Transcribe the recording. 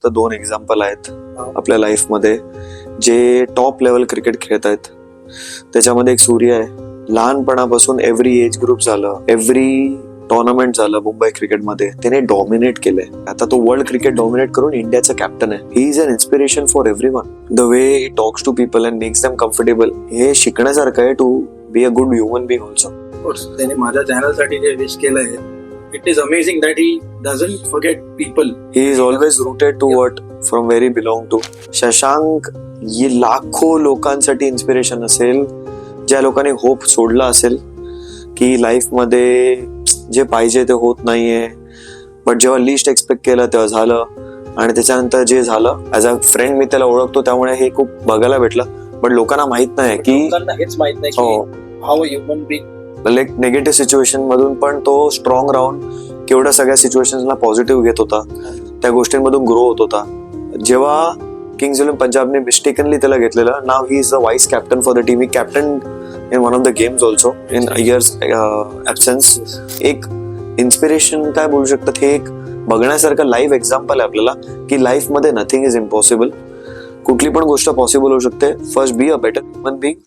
फक्त 2 एक्झाम्पल आहेत आपल्या लाईफमध्ये जे टॉप लेवल क्रिकेट खेळत आहेत. त्याच्यामध्ये एक सूर्य आहे. लहानपणापासून एव्हरी एज ग्रुप झालं, एव्हरी टुर्नामेंट झालं मुंबई क्रिकेटमध्ये, त्याने डॉमिनेट केलंय. आता तो वर्ल्ड क्रिकेट डॉमिनेट करून इंडियाचा कॅप्टन आहे. He is an inspiration for everyone. The way he talks to people and makes them comfortable, हे शिकण्यासारखं आहे to be a good human being also. त्याने माझ्या चॅनलसाठी जे विश केलंय, it is amazing that he doesn't forget people. He is always rooted to what from very belong to. Shashank ही लाखो लोकांसाठी इन्स्पिरेशन असेल, ज्या लोकांनी होप सोडला असेल की लाईफमध्ये जे पाहिजे ते होत नाहीये, बट जेव्हा लिस्ट एक्सपेक्ट केलं तेव्हा झालं, आणि त्याच्यानंतर जे झालं ऍज अ फ्रेंड मी त्याला ओळखतो त्यामुळे हे खूप बघायला भेटलं. बट लोकांना माहित नाही की हेच माहित नाही की how a human being like negative situation मधून पण तो स्ट्रॉंग राहून केवढ्या सगळ्या सिच्युएशनला पॉझिटिव्ह घेत होता, त्या गोष्टींमधून ग्रो होत होता. जेव्हा किंग्स इलेव्हन पंजाबने मिस्टेकनली त्याला घेतलेलं, नाव he is the vice captain for the team. He captain in one of the games also in Iyer's absence. एक इन्स्पिरेशन काय बोलू शकतात, हे एक बघण्यासारखं लाईव्ह एक्झाम्पल आहे आपल्याला की लाईफमध्ये नथिंग इज इम्पॉसिबल. कुठली पण गोष्ट पॉसिबल होऊ शकते. First be a better human being